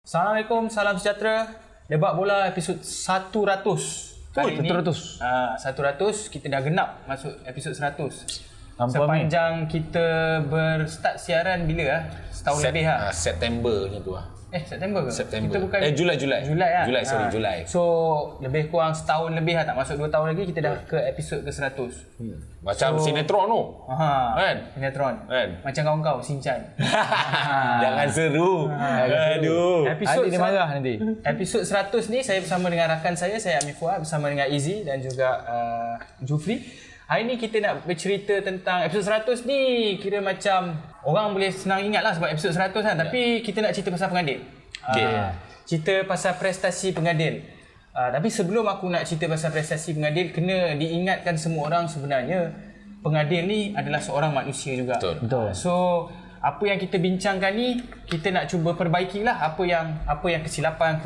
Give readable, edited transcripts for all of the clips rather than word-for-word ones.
Assalamualaikum, salam sejahtera. Debat bola episod 100. Kali ini 100. 100 kita dah genap masuk episod 100. Sepanjang kita berstart siaran bila setahun lebih September macam tu September ke? September. Kita bukan Julai. Julai. So lebih kurang setahun lebih tak masuk 2 tahun lagi kita dah ke episod ke 100. Macam sinetron tu. Kan? Sinetron. Kan? Macam kawan kau Sinchan. Jangan seru. Aduh. Episod dia marah nanti. Episod 100 ni saya bersama dengan rakan saya Amir Fuad bersama dengan Izzy dan juga Jufri. Hari ni kita nak bercerita tentang episod 100 ni kira macam orang boleh senang ingat lah sebab episod 100 kan. Tapi kita nak cerita pasal pengadil. Cerita pasal prestasi pengadil. Tapi sebelum aku nak cerita pasal prestasi pengadil, kena diingatkan semua orang sebenarnya pengadil ni adalah seorang manusia juga. Betul. So apa yang kita bincangkan ni kita nak cuba perbaikilah apa yang kesilapan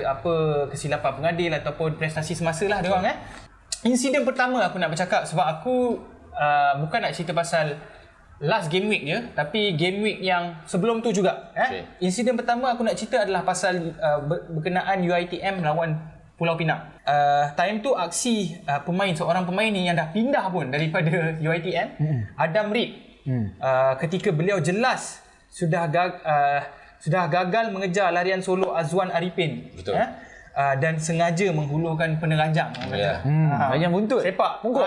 pengadil ataupun prestasi semasa lah dia orang Insiden pertama aku nak bercakap sebab aku bukan nak cerita pasal last game week je tapi game week yang sebelum tu juga. Insiden pertama aku nak cerita adalah pasal berkenaan UiTM lawan Pulau Pinang. Time tu aksi seorang pemain ni yang dah pindah pun daripada UiTM, Adam Reed. Ketika beliau jelas sudah gagal mengejar larian solo Azwan Arifin. Betul. Dan sengaja menghulurkan peneranjang. Yang buntut. Sepak. Pungkuk.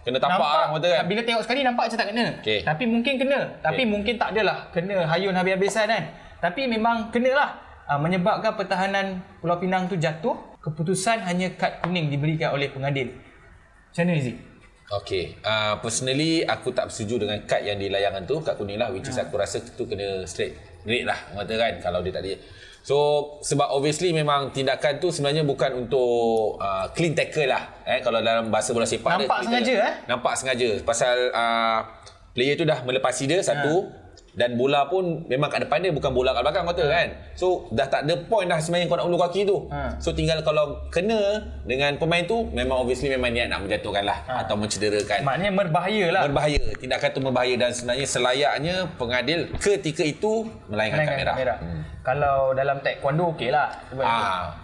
Kena tapak lah mata kan. Bila tengok sekali nampak macam tak kena. Tapi mungkin kena. Tapi mungkin tak adalah kena hayun habis-habisan kan. Tapi memang kenalah. Menyebabkan pertahanan Pulau Pinang tu jatuh. Keputusan hanya kad kuning diberikan oleh pengadil. Macam mana Izzy? Okay, personally aku tak bersetuju dengan kad yang dilayangkan tu, kad kuning lah, which is aku rasa tu kena straight red lah kata kan kalau dia tak ada. So sebab obviously memang tindakan tu sebenarnya bukan untuk clean tackle lah kalau dalam bahasa bola sepak nampak sengaja nampak sengaja pasal player tu dah melepasi dia satu. Dan bola pun memang kat depan dia, bukan bola kat belakang kata kan. So dah tak ada point dah sebenarnya kau nak ulur kaki tu. So tinggal kalau kena dengan pemain tu, memang obviously memang niat nak menjatuhkan lah atau mencederakan. Maknanya berbahaya lah. Berbahaya, tindakan tu berbahaya dan sebenarnya selayaknya pengadil ketika itu melayangkan kad merah. Kalau dalam taekwondo okey lah.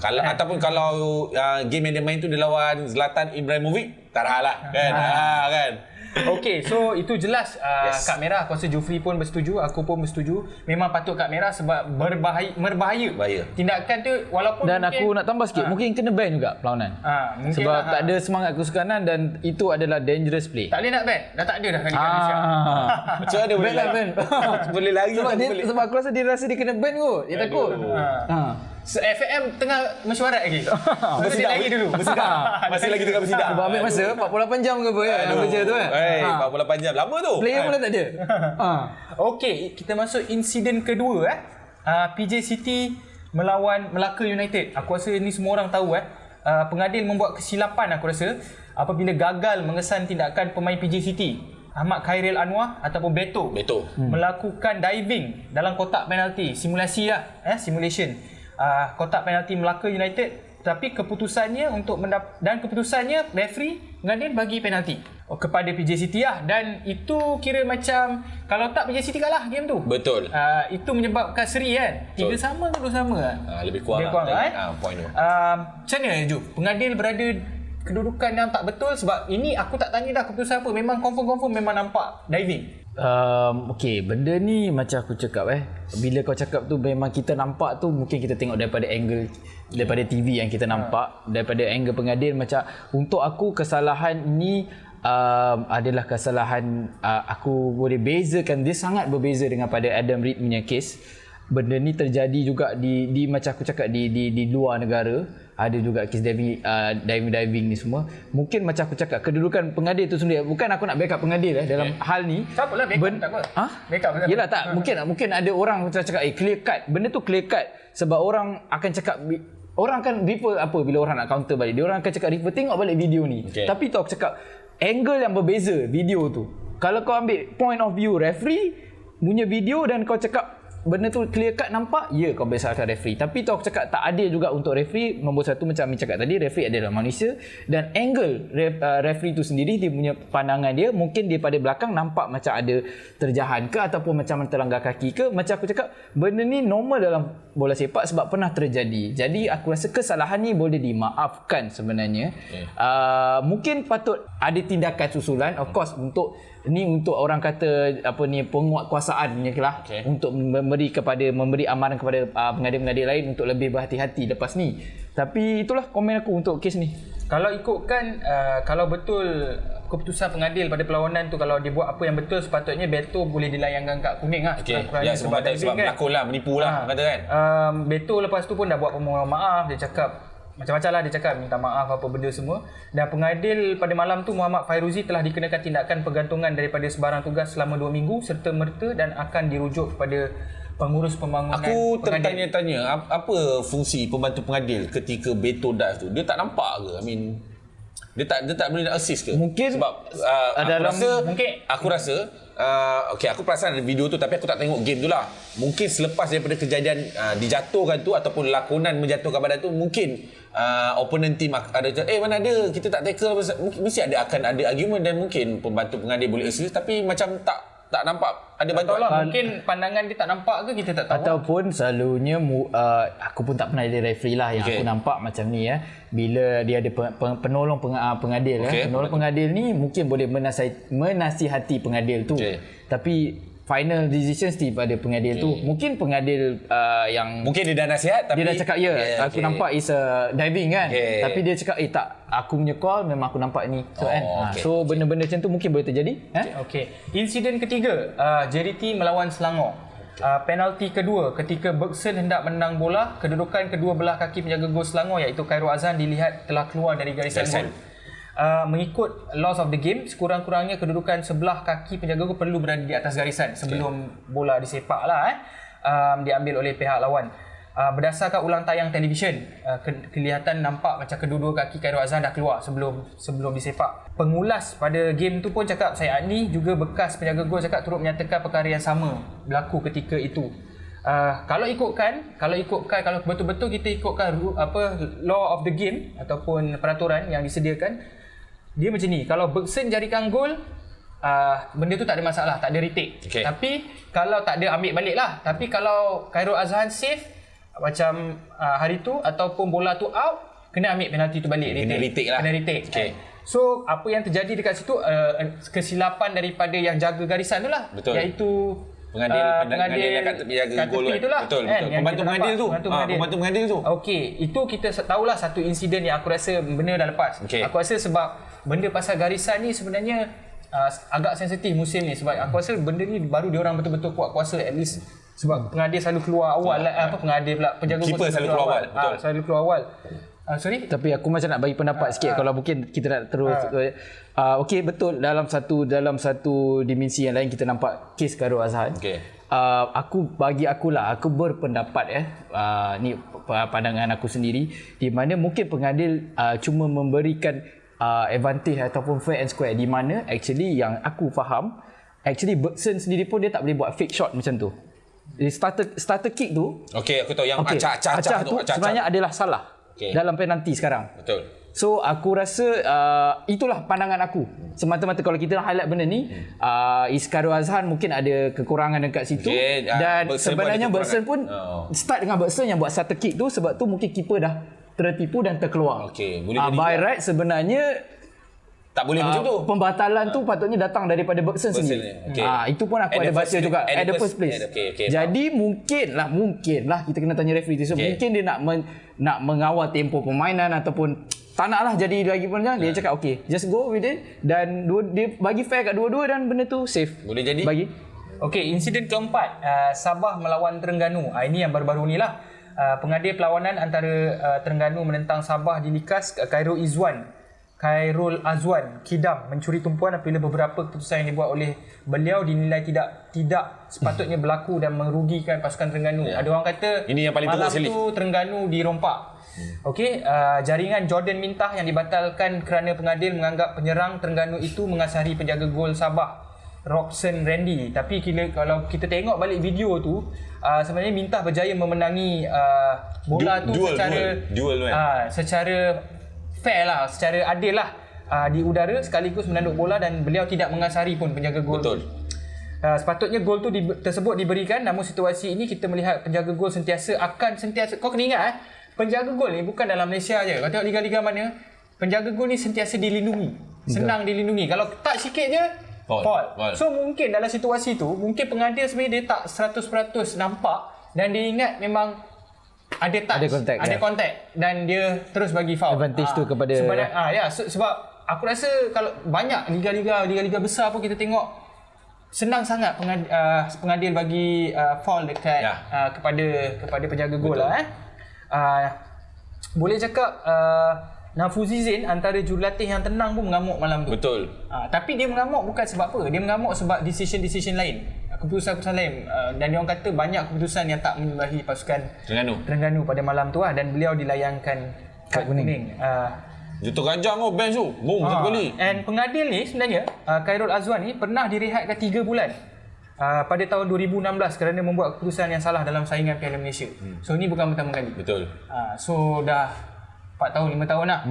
Ataupun kalau game yang dia main tu dia lawan Zlatan Ibrahimovic, tak lah kan. Kan. Okey, so itu jelas kad merah. Aku rasa Jufri pun bersetuju, aku pun bersetuju. Memang patut kad merah sebab berbahaya. Tindakan tu walaupun dan aku nak tambah sikit, mungkin kena ban juga perlawanan. Sebab tak ada semangat kesukanan dan itu adalah dangerous play. Tak boleh nak ban. Dah tak ada dah kali Malaysia. Macam mana boleh ban? Boleh lagi sebab aku rasa dia kena ban kot. Dia takut. FAM tengah mesyuarat lagi. Bersidang lagi dulu. Masih lagi tengah bersidang. Sebab ambil masa 48 jam ke apa ya kerja tu kan. 48 jam. Lama tu. Player pun tak ada. Okey, kita masuk insiden kedua PJ City melawan Melaka United. Aku rasa ni semua orang tahu pengadil membuat kesilapan aku rasa apabila gagal mengesan tindakan pemain PJ City Ahmad Khairil Anwar ataupun Beto. Melakukan diving dalam kotak penalti. Simulasi simulation. Kotak penalti Melaka United, tapi keputusannya keputusannya referee pengadil bagi penalti kepada PJ City dan itu kira macam kalau tak PJ City kalah game tu. Betul. Itu menyebabkan seri kan. 3 sama ke 2 sama lebih kurang point tu. Macam mana Ju? Pengadil berada kedudukan yang tak betul sebab ini aku tak tanya dah keputusan apa, memang confirm memang nampak diving. Okey, benda ni macam aku cakap bila kau cakap tu memang kita nampak tu, mungkin kita tengok daripada angle daripada TV yang kita nampak, daripada angle pengadil. Macam untuk aku kesalahan ni adalah kesalahan aku boleh bezakan, dia sangat berbeza dengan pada Adam Reed punya case. Benda ni terjadi juga di macam aku cakap di luar negara. Ada juga kes diving ni semua. Mungkin macam aku cakap kedudukan pengadil tu sendiri. Bukan aku nak backup pengadil dalam hal ni. Tak apalah backup tak apa. Backup tak apa. Yelah tak, mungkin ada orang macam cakap clear cut. Benda tu clear cut sebab orang akan cakap, orang akan refer apa bila orang nak counter balik. Dia orang akan cakap refer tengok balik video ni. Tapi tu aku cakap angle yang berbeza video tu. Kalau kau ambil point of view referee punya video dan kau cakap benda tu clear cut nampak, ya kau boleh salahkan referee. Tapi tu aku cakap tak adil juga untuk referee. Nombor satu macam Amin cakap tadi, referee adalah manusia dan angle referee tu sendiri, dia punya pandangan dia mungkin daripada belakang nampak macam ada terjahan ke ataupun macam terlanggar kaki ke. Macam aku cakap, benda ni normal dalam bola sepak sebab pernah terjadi. Jadi aku rasa kesalahan ni boleh dimaafkan sebenarnya. Mungkin patut ada tindakan susulan, of course, untuk orang kata apa ni, penguatkuasaan ni lah, untuk memberi amaran kepada pengadil-pengadil lain untuk lebih berhati-hati lepas ni. Tapi itulah komen aku untuk kes ni. Kalau ikutkan kalau betul keputusan pengadil pada perlawanan tu, kalau dia buat apa yang betul, sepatutnya Beto boleh dilayangkan kad kuning lah. Ya, sebab berlakon lah, menipu lah kata kan. Beto lepas tu pun dah buat permohonan maaf, dia cakap macam-macam lah, dia cakap minta maaf apa benda semua. Dan pengadil pada malam tu Muhammad Fairuzi telah dikenakan tindakan pergantungan daripada sebarang tugas selama 2 minggu serta merta dan akan dirujuk kepada pengurus pembangunan. Aku tertanya-tanya apa fungsi pembantu pengadil ketika Beto dive tu. Dia tak nampak ke? I mean, dia tak boleh nak assist ke? Mungkin sebab aku rasa aku perasan ada video tu tapi aku tak tengok game tu lah. Mungkin selepas daripada kejadian dijatuhkan tu ataupun lakonan menjatuhkan badan tu, mungkin opponent team ada mana ada, kita tak tackle, mesti akan ada argument dan mungkin pembantu pengadil boleh assist tapi macam tak nampak ada bantuan lah. Mungkin pandangan dia tak nampak ke, kita tak tahu. Ataupun selalunya aku pun tak pernah jadi referee lah yang aku nampak macam ni bila dia ada penolong pengadil penolong pengadil ni mungkin boleh menasihati pengadil tu. Tapi final decision still pada pengadil tu. Mungkin pengadil yang mungkin dia dah nasihat tapi dia dah cakap aku nampak is diving kan. Tapi dia cakap tak, aku punya call memang aku nampak ni. So benda-benda macam tu mungkin boleh terjadi. Insiden ketiga, JRT melawan Selangor. Penalti kedua ketika Bergson hendak menendang bola, kedudukan kedua belah kaki penjaga gol Selangor iaitu Khairul Azhan dilihat telah keluar dari garisan gol. Mengikut laws of the game, sekurang-kurangnya kedudukan sebelah kaki penjaga gol perlu berada di atas garisan sebelum bola disepak lah diambil oleh pihak lawan. Berdasarkan ulang tayang televisyen, kelihatan nampak macam kedua-dua kaki Khairul Azhan dah keluar sebelum disepak. Pengulas pada game tu pun cakap, Syed Adni juga bekas penjaga gol cakap turut menyatakan perkara yang sama berlaku ketika itu. Kalau betul-betul kita ikutkan law of the game ataupun peraturan yang disediakan, dia macam ni. Kalau Bergson jadikan gol, benda tu tak ada masalah, tak ada retake. Tapi kalau tak ada, ambil balik lah. Tapi kalau Khairul Azhan save macam hari tu ataupun bola tu out, kena ambil penalti tu balik. Kena retake lah. Kena retake. So apa yang terjadi dekat situ, kesilapan daripada yang jaga garisan tu lah. Betul. Iaitu pengadil yang kat tepi jaga gol itulah. Betul. Pembantu pengadil tu. Okey, itu kita tahulah satu insiden yang aku rasa benda dah lepas. Aku rasa sebab benda pasal garisan ni sebenarnya agak sensitif musim ni, sebab aku rasa benda ni baru diorang betul-betul kuat kuasa, at least sebab pengadil selalu keluar awal pengadil pula, penjaga keeper selalu keluar awal. Betul. Selalu keluar awal. Sorry. Tapi aku macam nak bagi pendapat sikit kalau mungkin kita nak terus. Okey, betul, dalam satu dimensi yang lain kita nampak kes Khairul Azhan. Aku berpendapat ni pandangan aku sendiri, di mana mungkin pengadil cuma memberikan advantage ataupun fair and square, di mana actually yang aku faham, actually Bergson sendiri pun dia tak boleh buat fake shot macam tu. Starter kick tu, aku tahu yang acah tu sebenarnya adalah salah dalam penalti sekarang. Betul. So aku rasa itulah pandangan aku. Semata-mata kalau kita nak highlight benda ni, Khairul Azhan mungkin ada kekurangan dekat situ. Dan sebenarnya Bergson pun start dengan Bergson yang buat starter kick tu, sebab tu mungkin keeper dah tertipu dan terkeluar. By right sebenarnya tak boleh macam tu. Pembatalan tu patutnya datang daripada Bergson sendiri. Itu pun aku ada baca juga at the first place. Jadi mungkinlah kita kena tanya referee tu. Mungkin dia nak mengawal tempo permainan ataupun tak nak lah jadi lagi panjang. Dia cakap just go with it, dan dia bagi fair kat dua-dua dan benda tu safe. Boleh jadi. Bagi. Insiden keempat, Sabah melawan Terengganu. Ini yang baru-baru ni lah. Pengadil perlawanan antara Terengganu menentang Sabah di Likas, Khairul Azwan Kidam mencuri tumpuan apabila beberapa keputusan yang dibuat oleh beliau dinilai tidak sepatutnya berlaku dan merugikan pasukan Terengganu. Ada orang kata ini yang paling malam sekali tu Terengganu dirompak. Jaringan Jordan Mintah yang dibatalkan kerana pengadil menganggap penyerang Terengganu itu mengasari penjaga gol Sabah. Roxanne Randy. Tapi kalau kita tengok balik video tu, sebenarnya Mintah berjaya memenangi bola tu secara fair lah, secara adil lah, di udara sekaligus menanduk bola dan beliau tidak mengasari pun penjaga gol. Betul. Sepatutnya gol tu tersebut diberikan, namun situasi ini kita melihat penjaga gol sentiasa kau kena ingat penjaga gol ni bukan dalam Malaysia je. Kau tengok liga-liga mana, penjaga gol ni sentiasa dilindungi. Senang dilindungi. Kalau tak sikit je foul. So mungkin dalam situasi tu, mungkin pengadil sebenarnya dia tak 100% nampak dan dia ingat memang ada touch, ada kontak dan dia terus bagi foul. Advantage tu kepada sebab aku rasa kalau banyak liga-liga besar pun kita tengok senang sangat pengadil bagi foul dekat kepada penjaga gol lah. Boleh cakap Nafuzi Zain antara jurulatih yang tenang pun mengamuk malam tu. Betul. Tapi dia mengamuk bukan sebab apa? Dia mengamuk sebab decision lain. Keputusan-keputusan lain. Dan dia orang kata banyak keputusan yang tak menyudahi pasukan Terengganu pada malam tu dan beliau dilayangkan kad kuning. Dia terganjang bench tu. Boom, satu kali. And pengadil ni sebenarnya Khairul Azwan ni pernah direhatkan 3 bulan. Pada tahun 2016 kerana membuat keputusan yang salah dalam saingan Piala Malaysia. So ini bukan pertama kali. Betul. So dah 4 tahun, 5 tahun lah.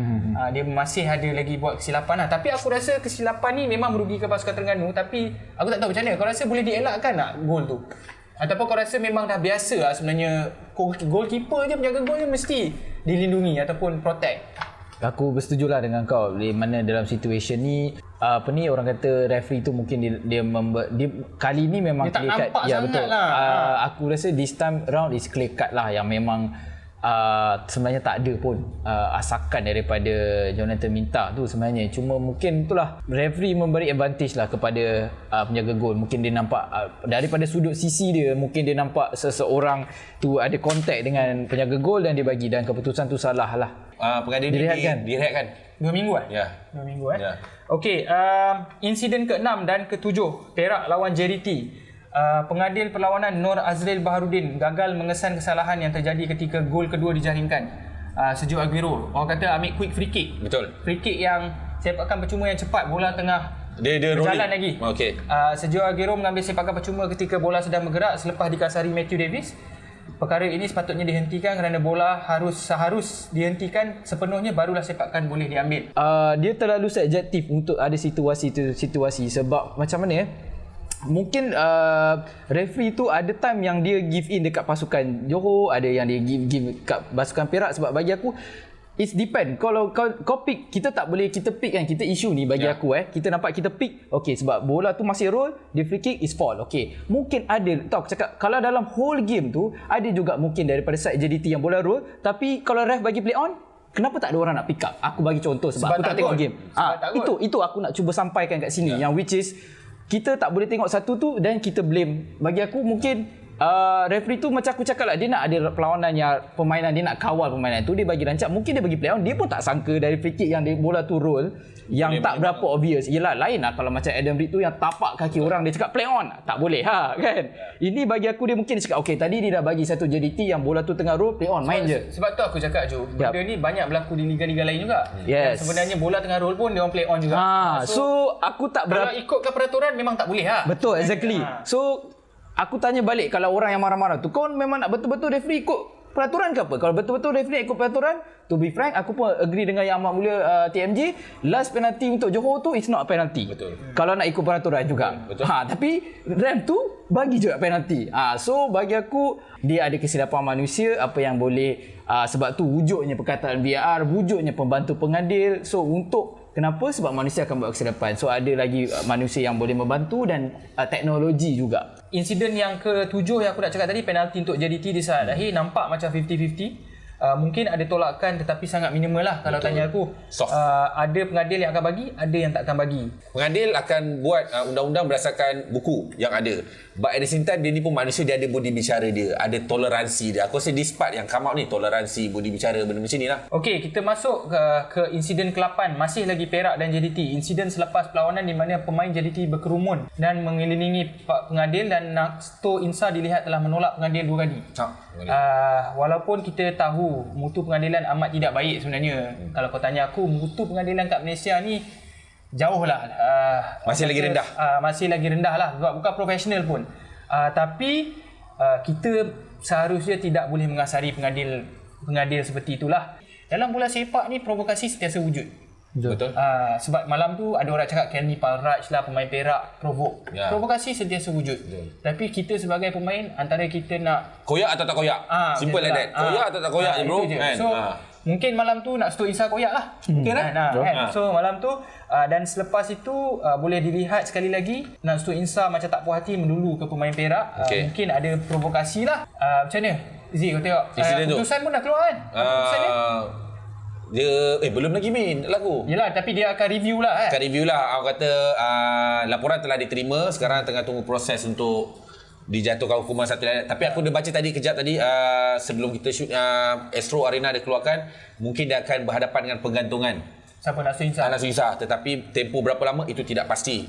Dia masih ada lagi buat kesilapan lah. Tapi aku rasa kesilapan ni memang merugikan pasukan Terengganu. Tapi aku tak tahu macam mana. Kau rasa boleh dielakkan tak gol tu? Ataupun kau rasa memang dah biasa lah sebenarnya goalkeeper je, penjaga gol je mesti dilindungi ataupun protect? Aku bersetujulah dengan kau di mana dalam situasi ni orang kata referee tu mungkin dia kali ni memang dia clear cut. Ya betul. Aku rasa this time round is clear cut lah yang memang sebenarnya tak ada pun asakan daripada Jonathan Mintah tu sebenarnya. Cuma mungkin itulah referee memberi advantage lah kepada penjaga gol. Mungkin dia nampak daripada sudut sisi dia, mungkin dia nampak seseorang tu ada kontak dengan penjaga gol dan dia bagi, dan keputusan tu salah lah. Pengadil direhatkan 2 minggu Ya. 2 minggu Okey, insiden ke-6 dan ke-7 Perak lawan JDT. Pengadil perlawanan Nur Azril Baharudin gagal mengesan kesalahan yang terjadi ketika gol kedua dijaringkan. Sergio Aguero, orang kata ambil quick free kick. Betul. Free kick yang sepakan percuma yang cepat, bola tengah dia berjalan rolling lagi. Sergio Aguero mengambil sepakan percuma ketika bola sedang bergerak selepas dikasari Matthew Davis. Perkara ini sepatutnya dihentikan kerana bola harus dihentikan sepenuhnya barulah sepakan boleh diambil. Dia terlalu subjektif untuk ada situasi sebab macam mana mungkin referee tu ada time yang dia give in dekat pasukan Johor, ada yang dia give kat pasukan Perak. Sebab bagi aku it depend. Kalau kau pick, kita tak boleh kita pick kan, kita isu ni bagi aku kita nampak kita pick okey sebab bola tu masih roll, dia free kick is foul. Okey, mungkin ada tahu aku cakap kalau dalam whole game tu ada juga mungkin daripada side JDT yang bola roll, tapi kalau ref bagi play on, kenapa tak ada orang nak pick up? Aku bagi contoh sebab aku tak tengok game. Itu aku nak cuba sampaikan kat sini yang which is kita tak boleh tengok satu tu dan kita blame. Bagi aku mungkin referee tu macam aku cakap lah, dia nak ada perlawanan yang permainan, dia nak kawal permainan tu, dia bagi rancak, mungkin dia bagi play on, dia pun tak sangka dari free kick yang dia bola tu roll yang boleh tak berapa obvious. Yelah lain lah kalau macam Adam Reed tu yang tapak kaki orang, dia cakap play on, tak boleh kan. Ini bagi aku dia mungkin dia cakap okey tadi dia dah bagi satu JDT yang bola tu tengah roll, play on, main je. Sebab tu aku cakap Jo, benda ni banyak berlaku di liga-liga lain juga. Yes. Sebenarnya bola tengah roll pun dia orang play on juga. So aku tak kalau ikutkan peraturan memang tak boleh lah. Betul, exactly. So aku tanya balik, kalau orang yang marah-marah tu, kau memang nak betul-betul referee ikut peraturan ke apa? Kalau betul-betul referee ikut peraturan, to be frank, aku pun agree dengan Yang Amat Mulia TMJ, last penalty untuk Johor tu is not a penalty. Betul. Kalau nak ikut peraturan juga. Betul. Tapi ref tu bagi juga penalty. So bagi aku dia ada kesilapan manusia, apa yang boleh sebab tu wujudnya perkataan VAR, wujudnya pembantu pengadil. So untuk kenapa? Sebab manusia akan buat kesilapan. So ada lagi manusia yang boleh membantu dan teknologi juga. Insiden yang ke-7 yang aku nak cakap tadi, penalti untuk JDT di saat akhir nampak macam 50-50. Mungkin ada tolakan tetapi sangat minimal lah. Kalau tanya aku, ada pengadil yang akan bagi, ada yang tak akan bagi. Pengadil akan buat undang-undang berdasarkan buku yang ada. But at the same time, dia ni pun manusia, dia ada budi bicara dia, ada toleransi dia. Aku rasa this part yang come out ni, toleransi, budi bicara, benda macam ni lah. Okey, kita masuk ke insiden ke-8, masih lagi Perak dan JDT. Insiden selepas perlawanan di mana pemain JDT berkerumun dan mengelilingi pengadil dan Nasto Insa dilihat telah menolak pengadil 2 kali. Walaupun kita tahu mutu pengadilan amat tidak baik sebenarnya. Kalau kau tanya aku, mutu pengadilan kat Malaysia ni jauh lah. Masih lagi rendah. Masih lagi rendah lah. Bukan profesional pun. Tapi kita seharusnya tidak boleh mengasari pengadil seperti itulah. Dalam bola sepak ni provokasi sentiasa wujud. Betul. Sebab malam tu ada orang cakap Kenny Palraj lah pemain Perak provoke. Provokasi sentiasa wujud. Tapi kita sebagai pemain antara kita nak koyak atau tak koyak. Simple like that. Koyak atau tak koyak je bro. Kan? So mungkin malam tu nak Stok Insah koyak lah. Mungkin kan? So malam tu dan selepas itu boleh dilihat sekali lagi nak Stok Insah macam tak puas hati melulu ke pemain Perak. Mungkin ada provokasi lah. Macam mana Zee kau tengok keputusan pun dah keluar kan? Keputusan dia belum lagi laku. Yelah, tapi dia akan review lah Akan review lah. Aku kata laporan telah diterima. Sekarang tengah tunggu proses untuk dijatuhkan hukuman satu lain. Tapi aku dah baca tadi kejap tadi sebelum kita shoot Astro Arena dia keluarkan, mungkin dia akan berhadapan dengan penggantungan. Siapa nak Insah? Nak Insah. Tetapi tempoh berapa lama itu tidak pasti.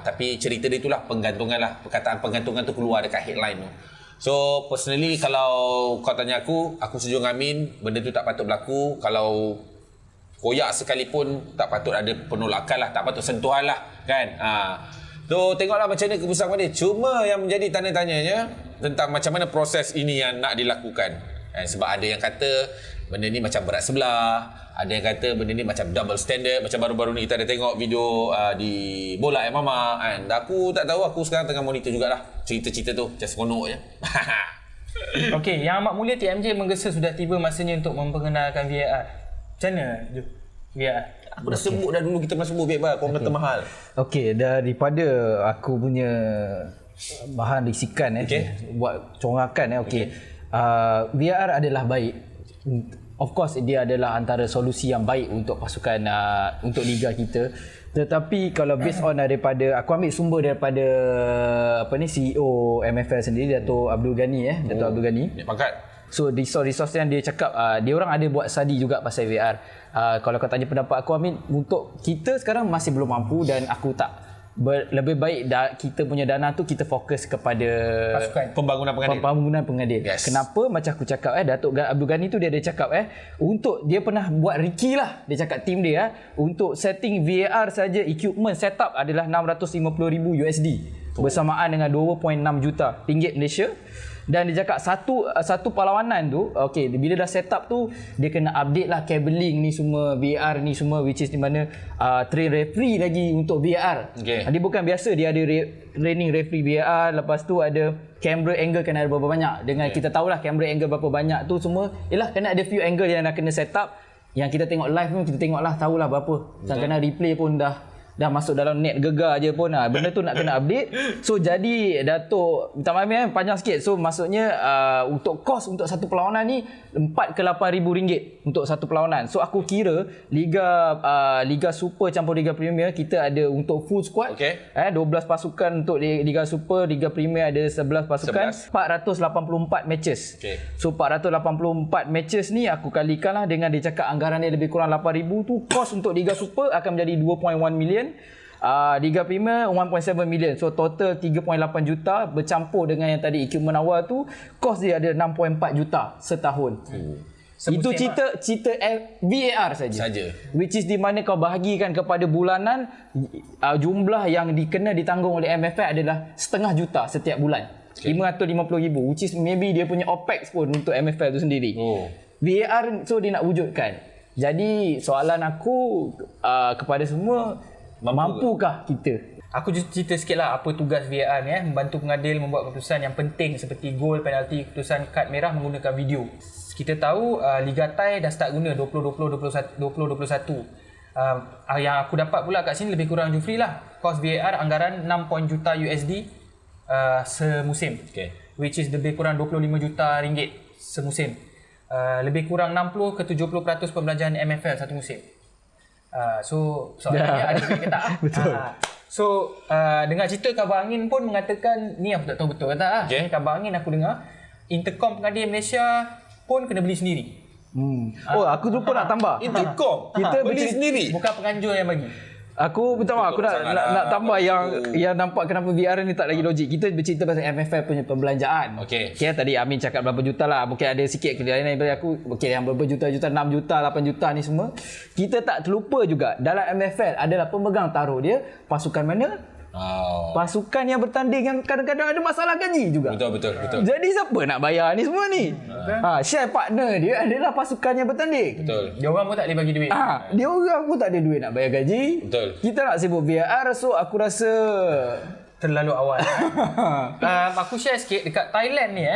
Tapi cerita dia itulah penggantungan lah. Perkataan penggantungan tu keluar dekat headline tu. So personally kalau kau tanya aku setuju dengan Amin, benda tu tak patut berlaku. Kalau koyak sekalipun tak patut ada penolakan lah, tak patut sentuhan lah kan. So tengoklah macam mana keputusan dia. Cuma yang menjadi tanda tanyanya tentang macam mana proses ini yang nak dilakukan. Sebab ada yang kata benda ni macam berat sebelah, ada yang kata benda ni macam double standard. Macam baru-baru ni kita ada tengok video di Bola Mama kan. Aku tak tahu, aku sekarang tengah monitor jugalah cerita-cerita tu macam seronok je. Okey, Yang Amat Mulia TMJ menggesa sudah tiba masanya untuk memperkenalkan VAR. Macam mana VAR? Aku dah sebut dah dulu, kita pernah sebut VAR, komputer mahal. Okey, daripada aku punya bahan risikan buat corakan VAR adalah baik. Of course dia adalah antara solusi yang baik untuk pasukan untuk liga kita. Tetapi kalau based on daripada aku ambil sumber daripada CEO MFL sendiri, Dato' Abdul Ghani Dato' Abdul Ghani. Pangkat. So resource yang dia cakap dia orang ada buat study juga pasal VR. Kalau kau tanya pendapat aku Amin, untuk kita sekarang masih belum mampu dan aku tak lebih baik kita punya dana tu kita fokus kepada pembangunan pengadil. Yes. Kenapa macam aku cakap Datuk Abdul Ghani tu dia ada cakap untuk dia pernah buat Ricky lah, dia cakap tim dia untuk setting VAR saja equipment setup adalah $650,000 bersamaan dengan 2.6 juta ringgit Malaysia. Dan dia cakap satu perlawanan tu bila dah set up tu dia kena update lah cabling ni semua, VAR ni semua, which is di mana train referee lagi untuk VAR. Dia bukan biasa, dia ada training referee VAR, lepas tu ada camera angle kena ada berapa banyak. Dengan kita tahulah camera angle berapa banyak tu semua kena ada few angle yang nak kena set up. Yang kita tengok live pun kita tengoklah tahulah berapa. Kena replay pun dah masuk dalam net gegar je pun benda tu nak kena update. So jadi Datuk minta maaf panjang sikit. So maksudnya untuk kos untuk satu perlawanan ni 4 ke 8 ribu ringgit untuk satu perlawanan. So aku kira Liga Super campur Liga Premier kita ada untuk full squad 12 pasukan untuk Liga Super, Liga Premier ada 11 pasukan, 484 matches. So 484 matches ni aku kalikanlah dengan dia cakap anggaran dia lebih kurang 8,000 tu, kos untuk Liga Super akan menjadi 2.1 million. Liga Premier 1.7 million. So total 3.8 juta bercampur dengan yang tadi equipment awal tu, kos dia ada 6.4 juta setahun. Itu cerita VAR saja. Which is di mana kau bahagikan kepada bulanan, jumlah yang kena ditanggung oleh MFL adalah setengah juta setiap bulan. 550,000, which is maybe dia punya OPEX pun untuk MFL tu sendiri. VAR so dia nak wujudkan. Jadi soalan aku kepada semua, mampukah kita? Aku cerita sikit lah apa tugas VAR ni membantu pengadil membuat keputusan yang penting seperti gol, penalti, keputusan kad merah menggunakan video. Kita tahu Liga Thai dah start guna 2021. Yang aku dapat pula kat sini lebih kurang Jufri lah. Kos VAR anggaran 6 juta USD semusim. Which is lebih kurang 25 juta ringgit semusim. Lebih kurang 60 ke 70% pembelanjaan MFL satu musim. So soalannya ada duit ke tak? Betul. So dengar cerita Khabar Angin pun mengatakan, ni aku tak tahu betul ke tak. Ni Khabar Angin aku dengar Intercom pengadil Malaysia pun kena beli sendiri. Aku lupa nak tambah. Intercom kita beli sendiri. Bukan penganjur yang bagi. Aku betul aku nak tambah yang nampak kenapa VR ni tak lagi logik. Kita bercerita pasal MFL punya pembelanjaan. Okey. Okay, tadi Amin cakap berapa juta lah. Mungkin ada sikit kelainan daripada aku. Okey, yang berapa juta-juta, 6 juta, 8 juta ni semua. Kita tak terlupa juga dalam MFL adalah pemegang taruh dia pasukan mana? Pasukan yang bertanding yang kadang-kadang ada masalah gaji juga. Betul. Jadi siapa nak bayar ni semua ni? Share partner dia adalah pasukan yang bertanding. Betul. Dia orang pun tak boleh bagi duit. Dia orang pun tak ada duit nak bayar gaji. Betul. Kita nak sibuk VAR, so aku rasa Terlalu awal. Aku share sikit dekat Thailand ni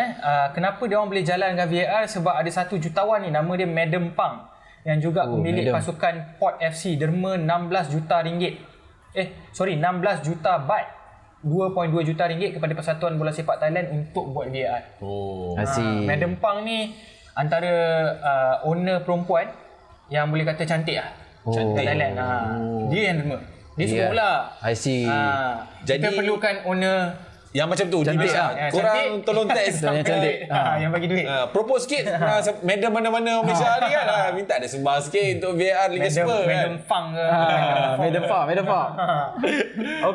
kenapa dia orang boleh jalan dengan VAR, sebab ada satu jutawan ni nama dia Madam Pang yang juga pemilik pasukan Port FC, derma 16 juta ringgit. 16 juta baht. 2.2 juta ringgit kepada Persatuan Bola Sepak Thailand untuk buat VAR. asyik. Madam Pang ni antara owner perempuan yang boleh kata cantik lah. Cantik Thailand. Dia yang derma. Dia suka bola. I see. Kita Jadi- perlukan owner Yang macam tu di Cantik Malaysia. lah. Korang Cantik. tolong test Yang cantik. yang bagi duit. propose sikit madam mana-mana Malaysia ni kan. Minta dia sembah sikit untuk VAR Liga Super kan. Madam Fang ke. Madam Fang.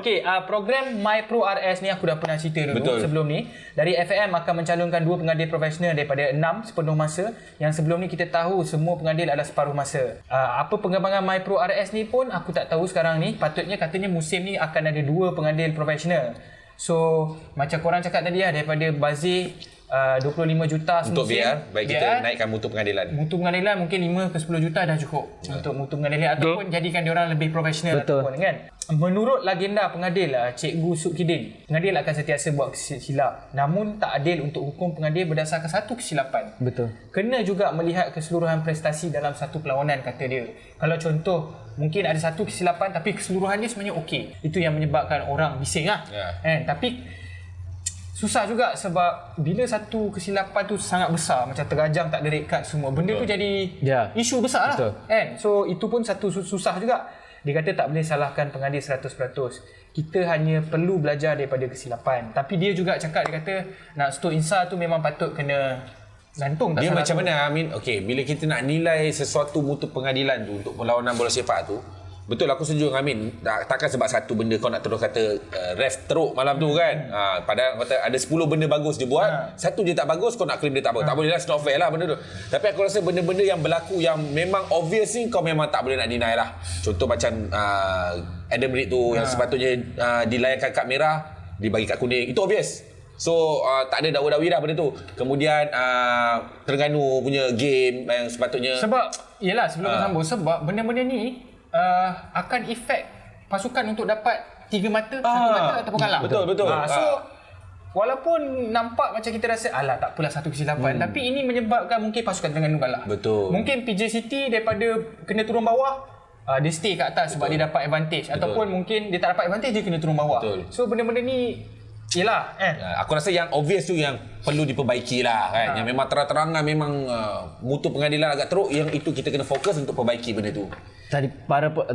Okey, program My Pro RS ni aku dah pernah cerita dulu. Betul. Sebelum ni. Dari FAM akan mencalonkan 2 pengadil profesional daripada 6 sepenuh masa. Yang sebelum ni kita tahu semua pengadil adalah separuh masa. Apa pengembangan My Pro RS ni pun aku tak tahu sekarang ni. Patutnya katanya musim ni akan ada 2 pengadil profesional. So macam korang cakap tadi lah, daripada bazir 25 juta Untuk semusim, VAR, baik kita naikkan mutu pengadilan. mutu pengadilan mungkin 5 ke 10 juta dah cukup untuk mutu pengadilan ataupun jadikan diorang lebih profesional. Betul. Ataupun kan. Menurut legenda pengadil Cikgu Sukidin, pengadil akan sentiasa buat silap, namun tak adil untuk hukum pengadil berdasarkan satu kesilapan. Betul. Kena juga melihat keseluruhan prestasi dalam satu perlawanan, kata dia. Kalau contoh mungkin ada satu kesilapan tapi keseluruhannya sebenarnya okey. Itu yang menyebabkan orang bising lah. Tapi susah juga sebab bila satu kesilapan tu sangat besar, macam terajang tak ada red card semua, benda tu jadi isu besar lah. Kan? So itu pun satu susah juga. Dia kata tak boleh salahkan pengadil 100%. Kita hanya perlu belajar daripada kesilapan. Tapi dia juga cakap, dia kata nak stop insar tu memang patut kena gantung. Tak Dia salah macam tu. mana Amin? Okey, bila kita nak nilai sesuatu mutu pengadilan tu untuk perlawanan bola sepak tu, betul aku setuju dengan Amin. Takkan sebab satu benda kau nak terus kata ref teruk malam tu kan. Padahal kata ada 10 benda bagus dia buat, satu dia tak bagus kau nak claim dia tak bagus. Tak boleh lah, it's not fair lah benda tu. Tapi aku rasa benda-benda yang berlaku yang memang obvious ni kau memang tak boleh nak deny lah. Contoh macam Adam Reed tu yang sepatutnya dilayangkan kad merah, dibagi kad kuning. Itu obvious. So tak ada dakwa-dakwi dah benda tu. Kemudian Terengganu punya game yang sepatutnya Sebab yelah, sebelum sambung, sebab benda-benda ni akan efek pasukan untuk dapat 3 mata, 1 mata ataupun kalah. Betul. So walaupun nampak macam kita rasa alah tak apalah satu kesilapan, tapi ini menyebabkan mungkin pasukan Terengganu kalah. Betul. Mungkin PJ City daripada kena turun bawah, dia stay kat atas sebab dia dapat advantage. Ataupun mungkin dia tak dapat advantage, dia kena turun bawah. Betul. So benda-benda ni yelah aku rasa yang obvious tu yang perlu diperbaiki lah kan. Yang memang terang-terangan memang mutu pengadilan agak teruk, yang itu kita kena fokus untuk perbaiki benda tu. Tadi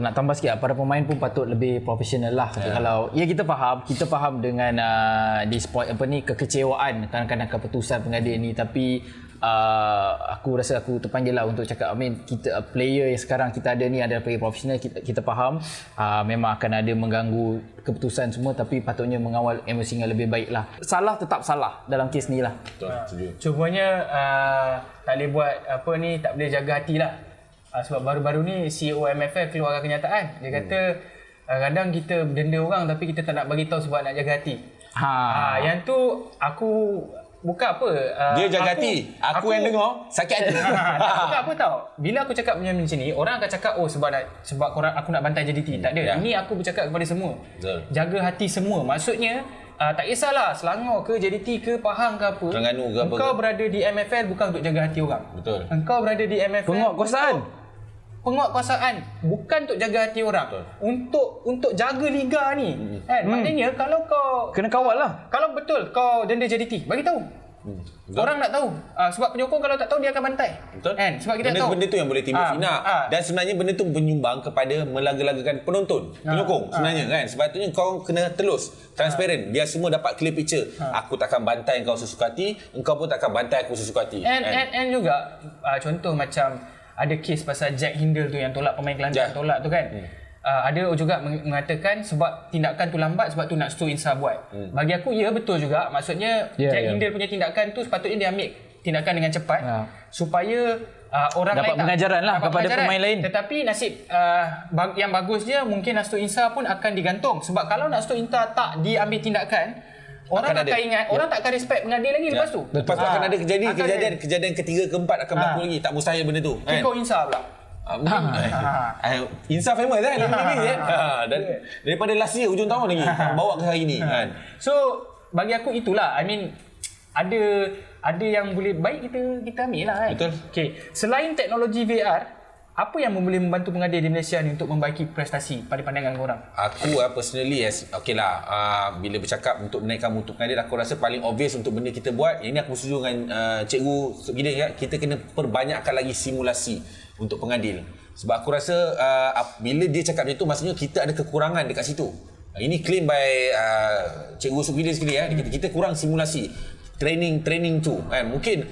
nak tambah sikit, para pemain pun patut lebih profesional lah. Kalau kita faham dengan kekecewaan kadang-kadang keputusan pengadil ni, tapi aku rasa aku terpanggil lah untuk cakap, kita player yang sekarang kita ada ni adalah player profesional. Kita faham memang akan ada mengganggu keputusan semua, tapi patutnya mengawal emosinya lebih baik lah. Salah tetap salah dalam kes ni lah. Betul, setuju. Cumanya tak boleh buat tak boleh jaga hati lah. Sebab baru-baru ni CEO MFL keluarkan kenyataan. Dia kata kadang kita denda orang tapi kita tak nak bagi tahu sebab nak jaga hati. Yang tu aku bukan apa. Dia jaga hati. Aku yang dengar sakit hati. Bukan apa tau. Bila aku cakap macam ni, orang akan cakap sebab korang aku nak bantai JDT. Tak ada. Ini aku bercakap kepada semua. Betul. Jaga hati semua. Maksudnya tak kisahlah Selangor ke JDT ke Pahang ke apa. Terengganu ke apa. Engkau berada di MFL bukan untuk jaga hati orang. Betul. Engkau berada di MFL penguatkuasaan bukan untuk jaga hati orang. Betul. Untuk jaga liga ni. Maknanya kalau kau Kena kawal lah. kalau betul kau denda JDT, bagi tahu. Orang nak tahu. Sebab penyokong kalau tak tahu dia akan bantai. Betul. Sebab kita tahu. Benda tu yang boleh timbul fitnah. Dan sebenarnya benda tu menyumbang kepada melaga-lagakan penonton, penyokong sebenarnya kan. Sepatutnya kau kena telus, transparent, biar semua dapat clear picture. Aku takkan bantai kau sesuka hati, engkau pun takkan bantai aku sesuka hati. And juga contoh macam ada kes pasal Jack Hindle tu yang tolak pemain Kelantan tolak tu kan. ada juga mengatakan sebab tindakan tu lambat sebab tu nak Stu Insar buat. Bagi aku ya betul juga. Maksudnya Jack Hindle punya tindakan tu sepatutnya dia ambil tindakan dengan cepat supaya orang dapat lain pengajaran lah kepada pemain lain. Tetapi nasib yang bagusnya mungkin Nasto Insar pun akan digantung sebab kalau Nasto Insar tak diambil tindakan, orang akan ingat, orang tak akan respect pengadil lagi lepas tu. Lepas tu akan ada kejadian ketiga keempat akan berlaku lagi. Tak mustahil benda tu. Kiko Insar pula. Insaf famous kan dan daripada last year hujung tahun lagi bawa ke hari ni kan. So bagi aku itulah, I mean ada yang boleh baik kita ambil lah kan. Betul. Okay. Selain teknologi VR, apa yang boleh membantu pengadil di Malaysia ni untuk membaiki prestasi pada pandangan korang? Aku personally bila bercakap untuk menaikkan mutu pengadil, aku rasa paling obvious untuk benda kita buat, ini aku setuju dengan cikgu Gideon ya, kita kena perbanyakkan lagi simulasi untuk pengadil. Sebab aku rasa bila dia cakap macam tu, maksudnya kita ada kekurangan dekat situ. Ini claim by cikgu Gideon sekali ya, kita kurang simulasi. Training tu kan, mungkin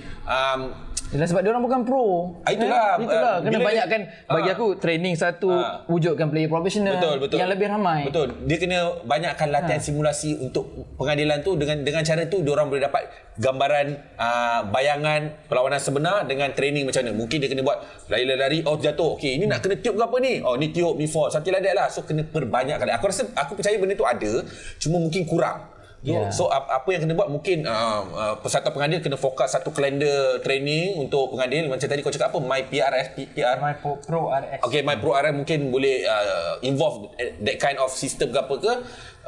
Yalah, sebab dia orang bukan pro. Itulah kena banyakkan bagi aku training satu, wujudkan player profesional betul. yang lebih ramai. Betul. Dia kena banyakkan latihan simulasi untuk pengadilan tu, dengan cara tu dia orang boleh dapat gambaran bayangan perlawanan sebenar dengan training macam mana. Mungkin dia kena buat lari-lari, jatuh. Okey, ini nak kena tiup ke apa ni? Ni tiup, ni fall. Something like that lah. So kena perbanyakkan. Aku percaya benda tu ada, cuma mungkin kurang. So apa yang kena buat, mungkin peserta pengadil kena fokus satu kalender training untuk pengadil. Macam tadi kau cakap apa, My Pro RS. Okay, My Pro RS mungkin boleh involve that kind of system ke apa ke.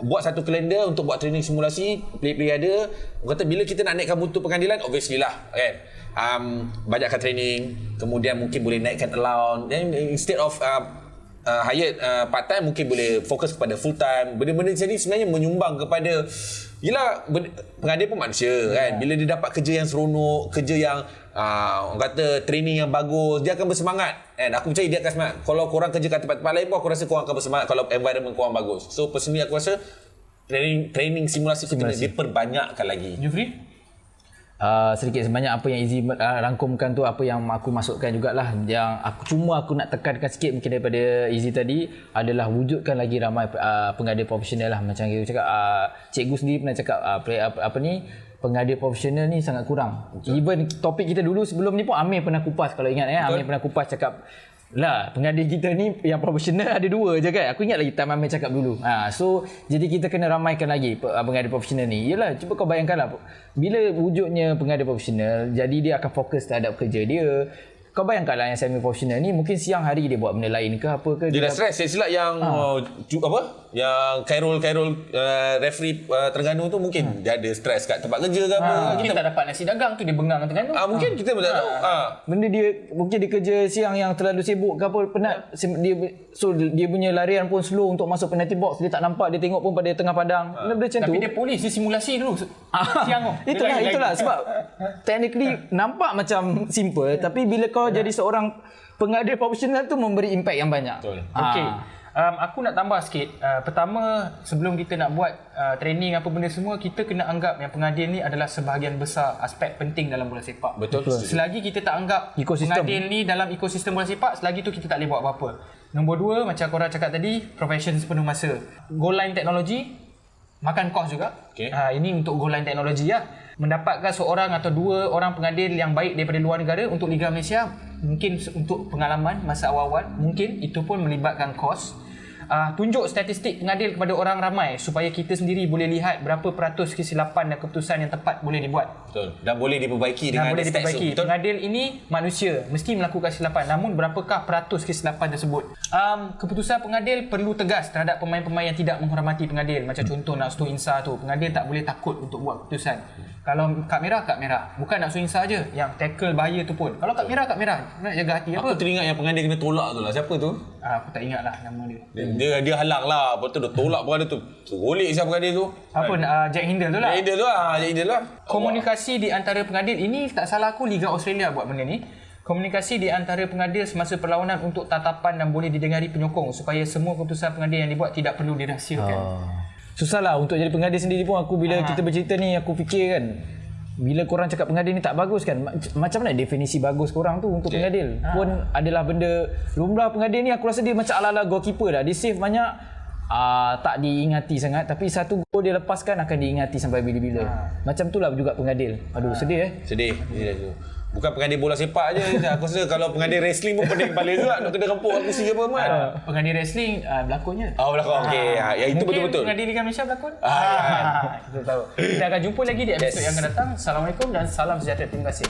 Buat satu kalender untuk buat training simulasi, play ada. Kata bila kita nak naikkan mutu pengadilan, obviously lah kan, banyakkan training, kemudian mungkin boleh naikkan allowance. Then instead of hired part time, mungkin boleh fokus kepada full time. Benda-benda macam ni sebenarnya menyumbang kepada, yelah, pengadil pun manusia kan. Bila dia dapat kerja yang seronok, kerja yang orang kata training yang bagus, dia akan bersemangat kan. Aku percaya dia akan semangat. Kalau korang kerja kat tempat-tempat lain pun, aku rasa korang akan bersemangat kalau environment korang bagus. So personally aku rasa training simulasi tu kena diperbanyakkan lagi. Jufri? Sedikit sebanyak apa yang Izzy rangkumkan tu, apa yang aku masukkan jugalah, yang aku nak tekankan sikit mungkin daripada Izzy tadi adalah wujudkan lagi ramai pengadil profesional lah. Macam kita cakap, cikgu sendiri pernah cakap pengadil profesional ni sangat kurang. Even topik kita dulu sebelum ni pun Amir pernah kupas, kalau ingat Amir pernah kupas cakap lah, pengadil kita ni yang profesional ada 2 je kan. Aku ingat lagi time Amir cakap dulu. So jadi kita kena ramaikan lagi pengadil profesional ni. Yalah, cuba kau bayangkanlah, bila wujudnya pengadil profesional, jadi dia akan fokus terhadap kerja dia. Kau bayangkanlah yang semi profesional ni mungkin siang hari dia buat benda lain ke apa ke, dia dah stres. Saya silap yang yang Khairul referee Terengganu tu, mungkin dia ada stres kat tempat kerja ke apa. Kita tak dapat nasi dagang tu, dia bengang Terengganu. Mungkin kita pun tak tahu. Benda dia mungkin dia kerja siang yang terlalu sibuk ke apa, penat dia punya larian pun slow untuk masuk penalty box, dia tak nampak, dia tengok pun pada tengah padang. Benda macam tu. Tapi dia polis, dia simulasi dulu siang tu. Itulah sebab technically nampak macam simple, tapi bila kau jadi seorang pengadil profesional tu memberi impact yang banyak. Okey. Aku nak tambah sikit. Pertama, sebelum kita nak buat training apa benda semua, kita kena anggap yang pengadil ni adalah sebahagian besar aspek penting dalam bola sepak. Betul. Selagi kita tak anggap pengadil ni dalam ekosistem bola sepak, selagi tu kita tak boleh buat apa-apa. Nombor 2, macam korang cakap tadi, profession sepenuh masa. Goal line teknologi makan kos juga. Ini untuk goal line teknologi lah. Mendapatkan seorang atau 2 orang pengadil yang baik daripada luar negara untuk Liga Malaysia, mungkin untuk pengalaman masa awal-awal, mungkin itu pun melibatkan kos. Tunjuk statistik pengadil kepada orang ramai supaya kita sendiri boleh lihat berapa peratus kesilapan dan keputusan yang tepat boleh dibuat. Betul. Dan boleh diperbaiki dengan stats tu. Pengadil ini manusia, mesti melakukan kesilapan. Namun berapakah peratus kesilapan tersebut? Keputusan pengadil perlu tegas terhadap pemain-pemain yang tidak menghormati pengadil. Macam contoh Nasto Insar tu, pengadil tak boleh takut untuk buat keputusan. Kalau kad merah, bukan Nasto Insar je, yang tackle bahaya tu pun. Kalau kad merah, nak jaga hati apa? Aku teringat yang pengadil kena tolak tu lah. Siapa tu? Aku tak ingat lah nama dia. Dia halang lah. Lepas tu dia tolak pengadil tu. Tergolik siapa pengadil tu? Apa? Jack Hindle tu lah. Jack Hindle lah. Komunikasi di antara pengadil ini, tak salah aku Liga Australia buat benda ni. Komunikasi di antara pengadil semasa perlawanan untuk tatapan dan boleh didengari penyokong, supaya semua keputusan pengadil yang dibuat tidak perlu dirahsiakan. Susahlah untuk jadi pengadil sendiri pun. Aku bila kita bercerita ni, aku fikir kan, bila korang cakap pengadil ni tak bagus kan, macam mana definisi bagus korang tu untuk pengadil? Pun adalah benda lumrah. Pengadil ni aku rasa dia macam ala-ala goalkeeper dah. Dia save banyak, tak diingati sangat, tapi satu gol dia lepaskan akan diingati sampai bila-bila. Macam tu lah juga pengadil. Aduh, sedih Sedih. Bukan pengadil bola sepak je. Aku rasa kalau pengadil wrestling pun pening kepala juga. Nak kena rempuk aku si apa Mat. Pengadil wrestling berlakonnya. Berlakon. Okey. Ya, itu Mungkin betul-betul. pengadil Liga Malaysia berlakon. Ya. Kita tahu. Kita akan jumpa lagi di episod yang akan datang. Assalamualaikum dan salam sejahtera. Terima kasih.